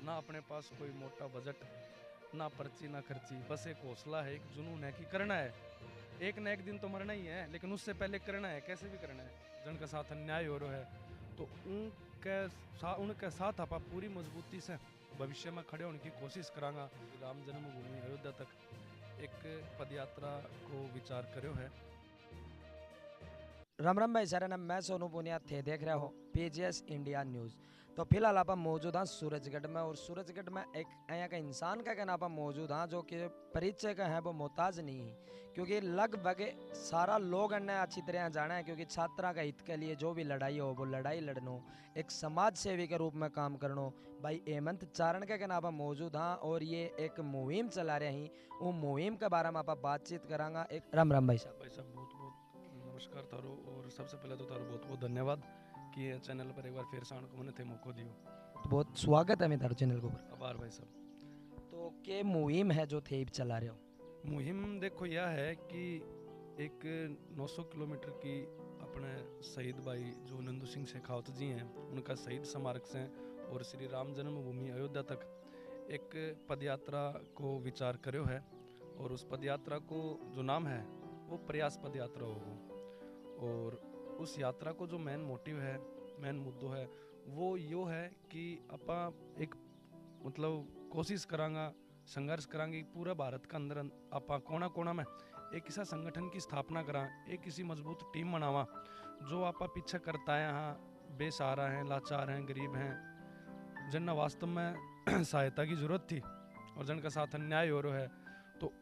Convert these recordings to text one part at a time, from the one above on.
ना अपने पास कोई मोटा बजट, ना पर्ची ना खर्ची, बस एक हौसला है, एक जुनून है कि करना है। एक न एक दिन तो मरना ही है, लेकिन उससे पहले करना है, कैसे भी करना है। जन के साथ अन्याय हो रहा है तो उनके साथ आप पूरी मजबूती से भविष्य में खड़े होने की कोशिश करांगा। राम जन्मभूमि अयोध्या तक एक पदयात्रा को विचार करो है। राम राम भाई सारा नाम मैं सोनू पुनिया थे देख रहे हो पीजीएस इंडिया न्यूज़। तो फिलहाल आप मौजूद हाँ सूरजगढ़ में, और सूरजगढ़ में एक यहाँ का इंसान का कहना आप मौजूद हाँ जो कि परिचय का है वो मोहताज नहीं है, क्योंकि लगभग सारा लोग अन्य अच्छी तरह जाना है, क्योंकि छात्रा का हित के लिए जो भी लड़ाई हो वो लड़ाई लड़नो, एक समाज सेवी के रूप में काम करनो। भाई हेमंत चारण का कहना आप मौजूद हाँ, और ये एक मुहिम चला रहे हैं, वो मुहिम के बारे में आप बातचीत करांगा। एक राम राम भाई साहब। भाई साहब बहुत बहुत नमस्कार तारो, और सबसे पहले तो तारो बहुत बहुत धन्यवाद कि ये चैनल पर एक बार फिर से को मैंने थे मौका दियो। तो बहुत स्वागत है मेरे चैनल के ऊपर। आभार भाई साहब। तो के मुहिम है जो थे चला रहे हो? मुहिम देखो यह है कि एक 900 किलोमीटर की अपने शहीद भाई जो नंदू सिंह शेखावत जी हैं उनका शहीद स्मारक से और श्री राम जन्मभूमि अयोध्या तक एक पदयात्रा को विचार करो है। और उस पदयात्रा को जो नाम है वो प्रयास पदयात्रा होगा। और उस यात्रा को जो मेन मोटिव है, मेन मुद्दों है, वो यो है कि अपा एक मतलब कोशिश करांगा, संघर्ष करांगे पूरा भारत का अंदर आपा कोना कोना में एक ऐसा संगठन की स्थापना करा, एक किसी मजबूत टीम बनावा जो आपा पीछे करता है। यहाँ बेसहारा हैं, लाचार हैं, गरीब हैं, जिन वास्तव में सहायता की जरूरत थी और जिनका साथ अन्याय हो रहा है, तो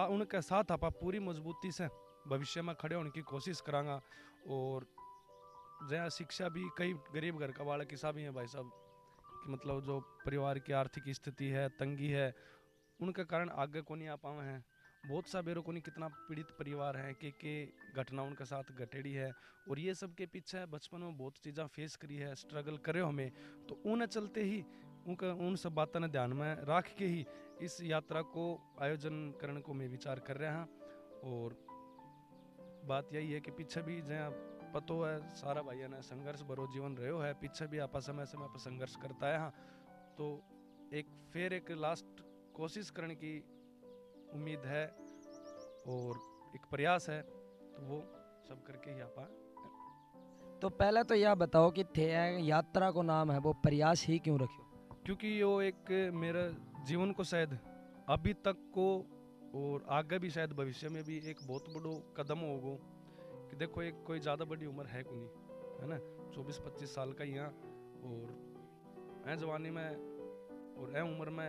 उनके साथ आपा पूरी मजबूती से भविष्य में खड़े होने की कोशिश करांगा। और जहाँ शिक्षा भी कई गरीब घर का बालक किसा भी है भाई साहब, कि मतलब जो परिवार की आर्थिक स्थिति है, तंगी है, उनके कारण आगे को नहीं आ पाए हैं। बहुत सा बेरो को नहीं कितना पीड़ित परिवार है के घटना उनके साथ घटेड़ी है। और ये सब के पीछे बचपन में बहुत चीज़ें फेस करी है, स्ट्रगल करे हमें, तो उन चलते ही उन सब बातों ने ध्यान में रख के ही इस यात्रा को आयोजन करने को मैं विचार कर रहा हूँ। और बात यही है कि पीछे भी जहाँ पतो है सारा भाइयों ने संघर्ष भरो जीवन रहो है, पीछे भी आप समय समय पर संघर्ष करता है। हाँ, तो एक फिर एक लास्ट कोशिश करने की उम्मीद है और एक प्रयास है, तो वो सब करके ही आप। तो पहले तो यह बताओ कि थे यात्रा को नाम है वो प्रयास ही क्यों रखियो? क्योंकि यो एक मेरा जीवन को शायद अभी तक को और आगे भी शायद भविष्य में भी एक बहुत बड़ो कदम होगा। कि देखो एक कोई ज़्यादा बड़ी उम्र है को नहीं, है ना, 24-25 साल का यहाँ, और ऐ जवानी में और ऐ उम्र में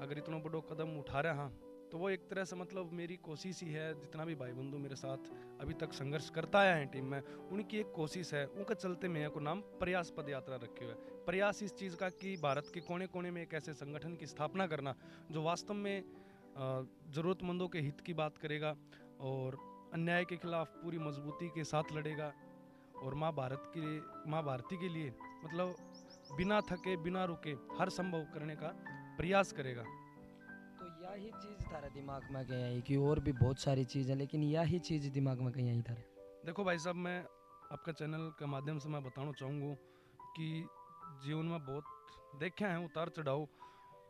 अगर इतना बड़ो कदम उठा रहे हाँ, तो वो एक तरह से मतलब मेरी कोशिश ही है। जितना भी भाई बंधु मेरे साथ अभी तक संघर्ष करता आया है टीम में, उनकी एक कोशिश है, उनका चलते मेरे को नाम प्रयास पद यात्रा रखे हुए। प्रयास इस चीज़ का कि भारत के कोने कोने में एक ऐसे संगठन की स्थापना करना जो वास्तव में ज़रूरतमंदों के हित की बात करेगा और अन्याय के खिलाफ पूरी मजबूती के साथ लड़ेगा। और माँ भारती के लिए मतलब बिना थके बिना रुके हर संभव करने का प्रयास करेगा। तो यही चीज़ थारे दिमाग में कहीं आई कि और भी बहुत सारी चीज़ है, लेकिन यही चीज़ दिमाग में कहीं आई थारे? देखो भाई साहब, मैं आपका चैनल के माध्यम से मैं बताना चाहूँगा कि जीवन में बहुत देखे हैं उतार चढ़ाव,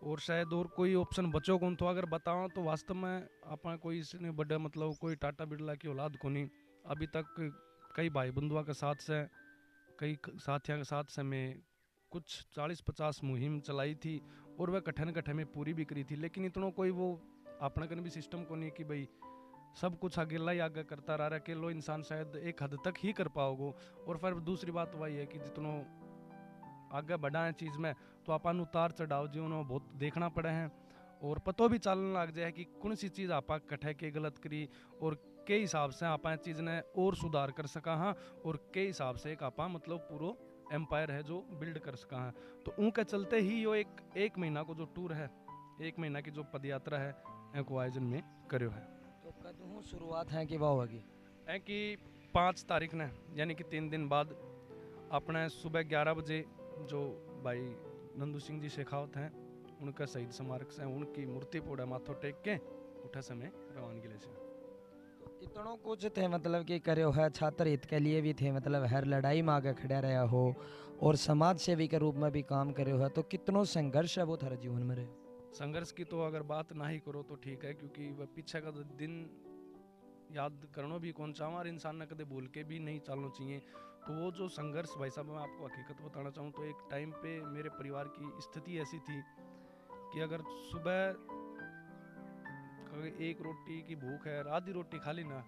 और शायद और कोई ऑप्शन बचो कौन, तो अगर बताओ तो वास्तव में अपना कोई इसने बड़ा मतलब कोई टाटा बिरला की औलाद को नहीं। अभी तक कई भाई बंधुआ के साथ से, कई साथियों के साथ से मैं कुछ 40-50 मुहिम चलाई थी और वह कठिन कठिन में पूरी भी करी थी। लेकिन इतना कोई वो अपने कन भी सिस्टम को नहीं कि भाई सब कुछ अकेला ही आगे करता रहा, अकेलो इंसान शायद एक हद तक ही कर पाओगे। और फिर दूसरी बात वही है कि जितना आगे बढ़ा है चीज़ में, तो अपन उतार चढ़ाव जीवन में बहुत देखना पड़े हैं, और पतो भी चलने लग जाए कि कौन सी चीज़ आप कटे के गलत करी और के हिसाब से आप चीज़ ने और सुधार कर सका हाँ, और के हिसाब से एक आप मतलब पूरा एम्पायर है जो बिल्ड कर सका है। तो उनके चलते ही यो एक महीना को जो टूर है, एक महीना की जो पदयात्रा है को आयोजन में करो है। तो कदों शुरुआत है कि वाह होगी? है कि 5 तारीख ने यानी कि 3 दिन बाद अपने सुबह 11 बजे जो भाई नंदू सिंह जी शेखावत हैं उनका शहीद स्मारक से उनकी मूर्ति पोड़ा माथो टेक के उठा समय रवानगी ले से। तो इतनों कुछ थे मतलब कि करे है, छात्र हित के लिए भी थे, मतलब हर लड़ाई में आगे खड़ा रहा हो और समाज सेवी के रूप में भी काम करे हो, तो कितनों संघर्ष है वो थारे जीवन में रहे? संघर्ष की तो अगर बात ना ही करो तो ठीक है, क्योंकि वह पीछे का दिन याद करना भी कौन चाहूँ और इंसान ने कदे भूल के भी नहीं चलना चाहिए। तो वो जो संघर्ष भाई साहब, मैं आपको हकीकत बताना चाहूँ तो एक टाइम पे मेरे परिवार की स्थिति ऐसी थी कि अगर सुबह एक रोटी की भूख है, आधी रोटी खा ली ना,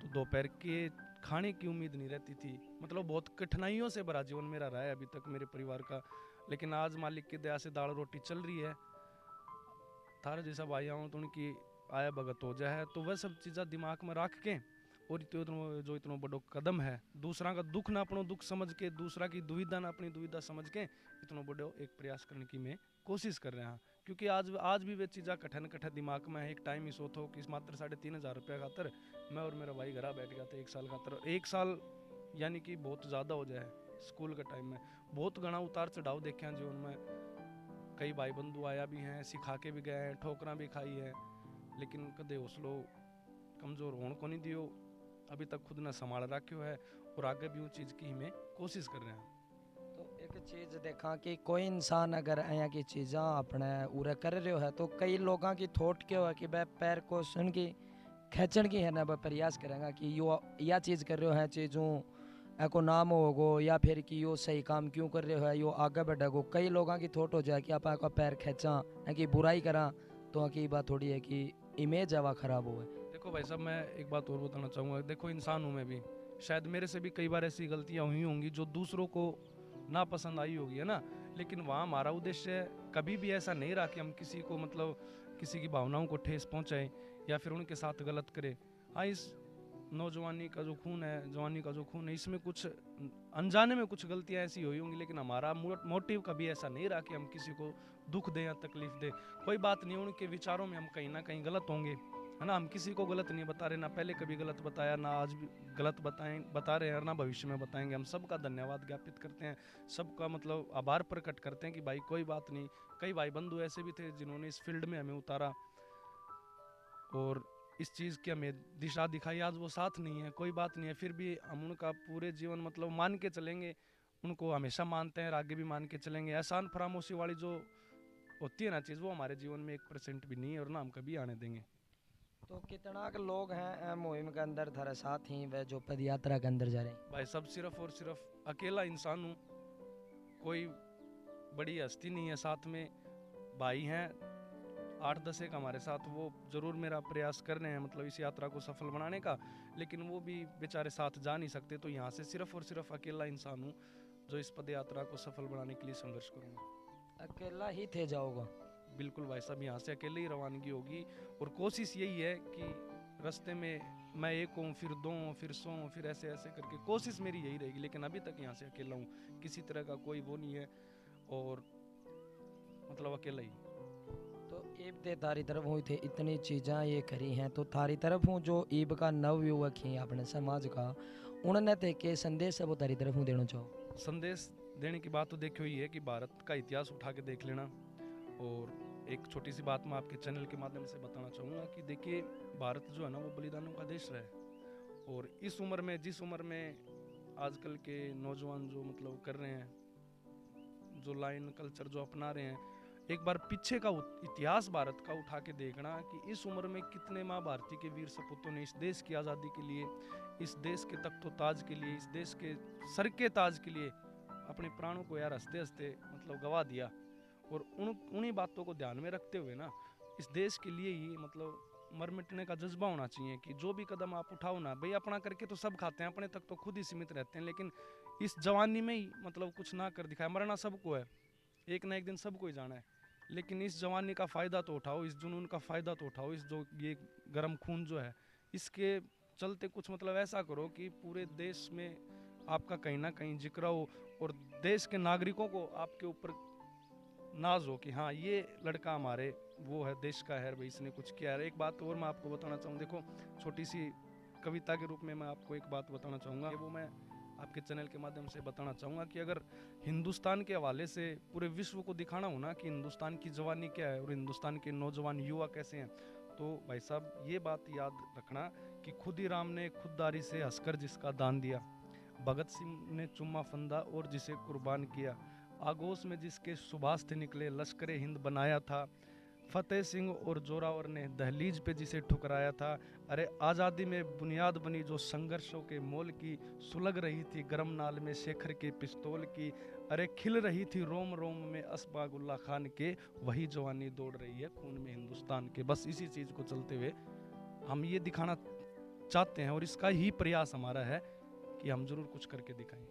तो दोपहर के खाने की उम्मीद नहीं रहती थी। मतलब बहुत कठिनाइयों से भरा जीवन मेरा रहा है अभी तक मेरे परिवार का। लेकिन आज मालिक की दया से दाल रोटी चल रही है। थारा जैसा भाई आऊँ तो उनकी आया भगत हो जाए, तो वह सब चीज़ें दिमाग में रख के और जो इतना बड़ो कदम है, दूसरा का दुख ना अपना दुख समझ के, दूसरा की दुविधा ना अपनी दुविधा समझ के इतना बड़ो एक प्रयास करने की मैं कोशिश कर रहा हूँ। क्योंकि आज भी वे चीज़ें कठिन कठिन दिमाग में है। एक टाइम ही सोचो कि मात्र 3,500 रुपया खातर मैं और मेरा भाई घर बैठ गया था 1 साल खातर। 1 साल यानी कि बहुत ज़्यादा हो जाए। स्कूल के टाइम में बहुत घना उतार चढ़ाव देखे हैं जीवन में। कई भाई बंधु आया भी हैं, सिखा के भी गए हैं, ठोकरा भी खाई है, लेकिन कदे हौसलो कमजोर होने को नहीं दियो। अभी तक खुद ने संभाल रखो है और आगे भी उन चीज़ की मैं कोशिश कर रहे हैं। तो एक चीज देखा कि कोई इंसान अगर अया की चीज़ा अपने उरे कर रहे है, तो कई लोगों की थोट क्या है कि वह पैर को सुन की खेचण की है ना, वह प्रयास करेंगे कि यो या चीज़ कर रहे है, चीज़ों एको नाम होगो, या फिर कि यो सही काम क्यों कर रहे हो है, यो आगे बढ़ेगो। कई लोगों की थोट हो जाए कि आप का पैर खेचा है कि बुराई करा, तो की बात थोड़ी है कि इमेज है वह खराब हो है। देखो भाई साहब, मैं एक बात और बताना चाहूँगा। देखो इंसान हूँ मैं भी, शायद मेरे से भी कई बार ऐसी गलतियाँ हुई होंगी जो दूसरों को ना पसंद आई होगी, है ना। लेकिन वहाँ हमारा उद्देश्य कभी भी ऐसा नहीं रहा कि हम किसी को मतलब किसी की भावनाओं को ठेस पहुँचाएं या फिर उनके साथ गलत करें। हाँ, इस नौजवानी का जो खून है, जवानी का जो खून है, इसमें कुछ अनजाने में कुछ गलतियाँ ऐसी हुई होंगी, लेकिन हमारा मोटिव कभी ऐसा नहीं रहा कि हम किसी को दुख दें या तकलीफ दें। कोई बात नहीं, उनके विचारों में हम कहीं ना कहीं गलत होंगे, है ना। हम किसी को गलत नहीं बता रहे, ना पहले कभी गलत बताया, ना आज भी गलत बता रहे हैं और ना भविष्य में बताएंगे। हम सबका धन्यवाद ज्ञापित करते हैं, सबका मतलब आभार प्रकट करते हैं कि भाई कोई बात नहीं। कई भाई बंधु ऐसे भी थे जिन्होंने इस फील्ड में हमें उतारा और इस चीज़ की हमें दिशा दिखाई। आज वो साथ नहीं है, कोई बात नहीं है, फिर भी हम उनका पूरे जीवन मतलब मान के चलेंगे। उनको हमेशा मानते हैं और आगे भी मान के चलेंगे। एहसान फरामोशी वाली जो होती है ना चीज़, वो हमारे जीवन में 1% भी नहीं है और ना हम कभी आने देंगे। तो कितना के लोग हैं मुहिम के अंदर थारे साथ ही वह जो पद यात्रा के अंदर जा रहे हैं? भाई सब सिर्फ और सिर्फ अकेला इंसान हूँ, कोई बड़ी हस्ती नहीं है साथ में। भाई हैं 8-10 एक हमारे साथ, वो ज़रूर मेरा प्रयास कर रहे हैं मतलब इस यात्रा को सफल बनाने का, लेकिन वो भी बेचारे साथ जा नहीं सकते। तो यहाँ से सिर्फ और सिर्फ अकेला इंसान हूँ जो इस पद यात्रा को सफल बनाने के लिए संघर्ष करूँगा। अकेला ही थे जाओगा? बिल्कुल भाई साहब, यहाँ से अकेले ही रवानगी होगी और कोशिश यही है कि रास्ते में मैं एक हूँ, फिर दो हूँ, फिर 100 हूँ, फिर ऐसे ऐसे करके कोशिश मेरी यही रहेगी। लेकिन अभी तक यहाँ से अकेला हूँ, किसी तरह का कोई वो नहीं है और मतलब अकेला ही। तो ईब दे थारी तरफ हुई थे इतनी चीज़ें ये करी हैं, तो थारी तरफ हूँ जो ईब का नव युवक हैं अपने समाज का, उन्होंने ते के संदेश है वो थारी तरफ हूँ देना चाहो? संदेश देने की बात तो देखो ही है कि भारत का इतिहास उठा के देख लेना। और एक छोटी सी बात मैं आपके चैनल के माध्यम से बताना चाहूँगा कि देखिए, भारत जो है ना वो बलिदानों का देश रहा है। और इस उम्र में, जिस उम्र में आजकल के नौजवान जो मतलब कर रहे हैं, जो लाइन कल्चर जो अपना रहे हैं, एक बार पीछे का इतिहास भारत का उठा के देखना कि इस उम्र में कितने माँ भारती के वीर सपूतों ने इस देश की आज़ादी के लिए, इस देश के तख्तो ताज के लिए, इस देश के सर के ताज के लिए अपने प्राणों को यार हंसते हंसते मतलब गवा दिया। और उन्हीं बातों को ध्यान में रखते हुए ना, इस देश के लिए ही मतलब मर मिटने का जज्बा होना चाहिए कि जो भी कदम आप उठाओ ना भाई, अपना करके तो सब खाते हैं, अपने तक तो खुद ही सीमित रहते हैं, लेकिन इस जवानी में ही मतलब कुछ ना कर दिखाए। मरना सबको है, एक ना एक दिन सबको ही जाना है, लेकिन इस जवानी का फ़ायदा तो उठाओ, इस जुनून का फ़ायदा तो उठाओ, इस जो ये गर्म खून जो है इसके चलते कुछ मतलब ऐसा करो कि पूरे देश में आपका कहीं ना कहीं जिक्र हो और देश के नागरिकों को आपके ऊपर नाज हो कि हाँ ये लड़का हमारे वो है, देश का है भाई, इसने कुछ किया है। एक बात और मैं आपको बताना चाहूँ, देखो छोटी सी कविता के रूप में मैं आपको एक बात बताना चाहूँगा, वो मैं आपके चैनल के माध्यम से बताना चाहूँगा कि अगर हिंदुस्तान के हवाले से पूरे विश्व को दिखाना हो ना कि हिंदुस्तान की जवानी क्या है और हिंदुस्तान के नौजवान युवा कैसे हैं, तो भाई साहब ये बात याद रखना कि खुदीराम ने खुददारी से हंसकर जिसका दान दिया, भगत सिंह ने चुम्मा फंदा और जिसे कुर्बान किया, आगोश में जिसके सुभाष थे निकले लश्कर हिंद बनाया था, फतेह सिंह और जोरावर ने दहलीज पे जिसे ठुकराया था। अरे आज़ादी में बुनियाद बनी जो संघर्षों के मोल की, सुलग रही थी गरम नाल में शेखर के पिस्तौल की, अरे खिल रही थी रोम रोम में असबागुल्ला खान के, वही जवानी दौड़ रही है खून में हिंदुस्तान के। बस इसी चीज़ को चलते हुए हम ये दिखाना चाहते हैं और इसका ही प्रयास हमारा है कि हम जरूर कुछ करके दिखाएं।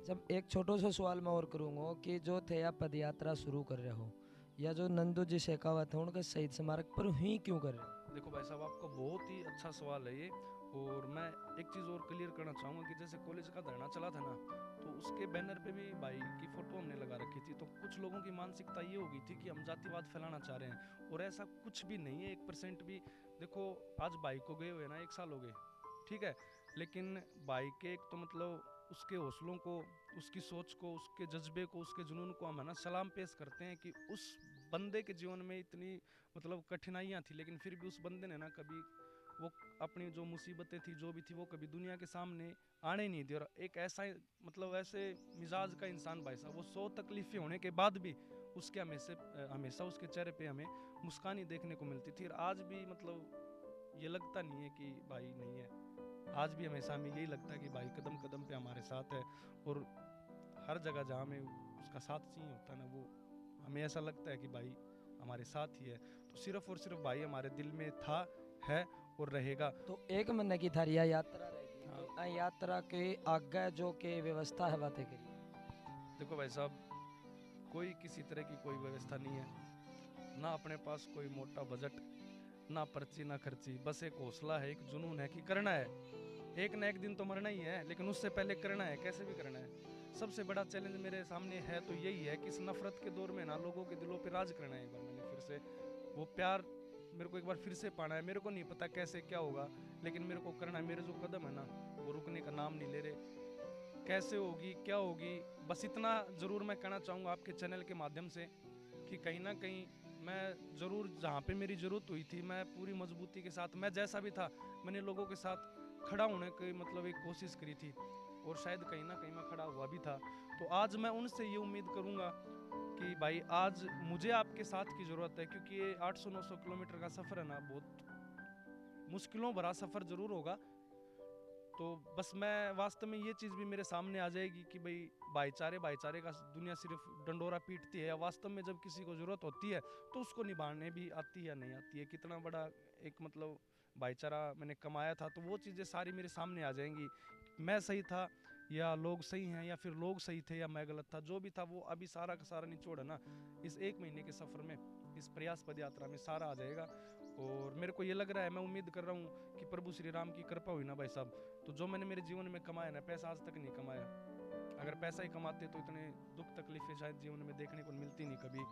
जब एक छोटा सा सवाल मैं और करूँगा कि जो थे आप पद यात्रा शुरू कर रहे हो, या जो नंदू जी शेखावत है उनके शहीद स्मारक पर ही क्यों कर रहे हो? देखो भाई साहब, आपका बहुत ही अच्छा सवाल है ये। और मैं एक चीज़ और क्लियर करना चाहूँगा कि जैसे कॉलेज का धरना चला था ना, तो उसके बैनर पे भी भाई की फ़ोटो हमने लगा रखी थी। तो कुछ लोगों की मानसिकता ये हो गई थी कि हम जातिवाद फैलाना चाह रहे हैं, और ऐसा कुछ भी नहीं है 1% भी। देखो आज भाई को गए हुए ना 1 साल हो गए, ठीक है, लेकिन भाई के एक तो मतलब उसके हौसलों को, उसकी सोच को, उसके जज्बे को, उसके जुनून को हम है ना सलाम पेश करते हैं कि उस बंदे के जीवन में इतनी मतलब कठिनाइयाँ थी, लेकिन फिर भी उस बंदे ने ना कभी वो अपनी जो मुसीबतें थी, जो भी थी, वो कभी दुनिया के सामने आने नहीं दी। और एक ऐसा मतलब ऐसे मिजाज का इंसान भाई साहब, वो 100 तकलीफें होने के बाद भी उसके हमेशा उसके चेहरे पे हमें मुस्कान ही देखने को मिलती थी। और आज भी मतलब ये लगता नहीं है कि भाई नहीं है, आज भी हमेशा हमें यही लगता है कि भाई कदम कदम पे हमारे साथ है। और हर जगह जहाँ हमें उसका साथ चाहिए होता है ना, वो हमें ऐसा लगता है कि भाई हमारे साथ ही है। तो सिर्फ और सिर्फ भाई हमारे दिल में था, है और रहेगा। तो 1 महीने की थारी यात्रा रहेगी, हाँ। तो यात्रा के आगे जो के व्यवस्था है बातें करिए। देखो भाई साहब, कोई किसी तरह की कोई व्यवस्था नहीं है, ना अपने पास कोई मोटा बजट, ना पर्ची ना खर्ची, बस एक हौसला है, एक जुनून है कि करना है। एक ना एक दिन तो मरना ही है, लेकिन उससे पहले करना है, कैसे भी करना है। सबसे बड़ा चैलेंज मेरे सामने है तो यही है कि इस नफरत के दौर में ना लोगों के दिलों पे राज करना है। एक बार मैंने फिर से वो प्यार मेरे को एक बार फिर से पाना है। मेरे को नहीं पता कैसे क्या होगा, लेकिन मेरे को करना है। मेरे जो कदम है ना, वो रुकने का नाम नहीं ले रहे। कैसे होगी, क्या होगी, बस इतना ज़रूर मैं कहना चाहूँगा आपके चैनल के माध्यम से कि कहीं ना कहीं मैं ज़रूर जहाँ पे मेरी ज़रूरत हुई थी, मैं पूरी मजबूती के साथ, मैं जैसा भी था, मैंने लोगों के साथ खड़ा होने की मतलब एक कोशिश करी थी, और शायद कहीं ना कहीं मैं खड़ा हुआ भी था। तो आज मैं उनसे ये उम्मीद करूँगा कि भाई आज मुझे आपके साथ की ज़रूरत है, क्योंकि ये 800-900 किलोमीटर का सफ़र है ना, बहुत मुश्किलों भरा सफ़र ज़रूर होगा। तो बस मैं वास्तव में ये चीज़ भी मेरे सामने आ जाएगी कि भाई भाईचारे का दुनिया सिर्फ डंडोरा पीटती है, या वास्तव में जब किसी को ज़रूरत होती है तो उसको निभाने भी आती है या नहीं आती है। कितना बड़ा एक मतलब भाईचारा मैंने कमाया था, तो वो चीज़ें सारी मेरे सामने आ जाएंगी। मैं सही था या लोग सही हैं, या फिर लोग सही थे या मैं गलत था, जो भी था वो अभी सारा का सारा निचोड़ है ना, इस 1 महीने के सफ़र में, इस प्रयास पद यात्रा में सारा आ जाएगा। और मेरे को ये लग रहा है, मैं उम्मीद कर रहा हूँ कि प्रभु श्री राम की कृपा हुई ना भाई साहब, तो जो मैंने मेरे जीवन में कमाया ना, पैसा आज तक नहीं कमाया। अगर पैसा ही कमाते तो इतने दुख तकलीफें शायद जीवन में देखने को मिलती नहीं कभी।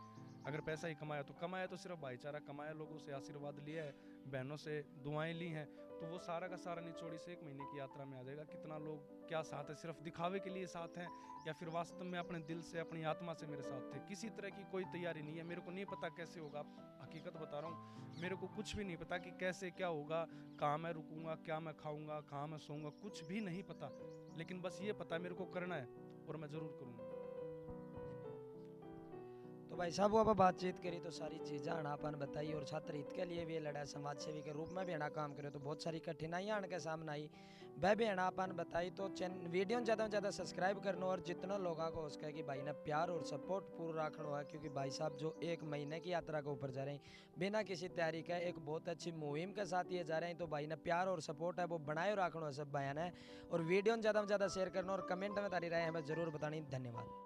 अगर पैसा ही कमाया तो सिर्फ भाईचारा कमाया, लोगों से आशीर्वाद लिया है, बहनों से दुआएं ली हैं, तो वो सारा का सारा निचोड़ इस 1 महीने की यात्रा में आ जाएगा। कितना लोग क्या साथ है, सिर्फ दिखावे के लिए साथ हैं, या फिर वास्तव में अपने दिल से, अपनी आत्मा से मेरे साथ थे। किसी तरह की कोई तैयारी नहीं है। मेरे को नहीं पता कैसे होगा, हकीकत बता रहा हूँ, मेरे को कुछ भी नहीं पता कि कैसे क्या होगा, कहाँ मैं रुकूंगा, क्या मैं खाऊंगा, कहाँ मैं सोऊंगा, कुछ भी नहीं पता। लेकिन बस ये पता मेरे को करना है, और मैं ज़रूर करूँगा। तो भाई साहब वो अब बातचीत करी तो सारी चीज़ें अनापन बताई, और छात्र हित के लिए भी लड़ा, समाज सेवी के रूप में भी अना काम करे, तो बहुत सारी कठिनाइयाँ अन के सामने आई, वह भी अनापन बताई। तो वीडियो ज़्यादा से ज़्यादा सब्सक्राइब करना, और जितना लोगों को उसका कि भाई ने प्यार और सपोर्ट पूरा रखना है, क्योंकि भाई साहब जो 1 महीने की यात्रा के ऊपर जा रहे हैं बिना किसी तैयारी का, एक बहुत अच्छी मुहिम के साथ ये जा रहे हैं, तो भाई ने प्यार और सपोर्ट है वो बनाए रखना है सब बयान है। और वीडियो ज़्यादा से ज़्यादा शेयर करना, और कमेंट में तारी राय हमें ज़रूर बतानी। धन्यवाद।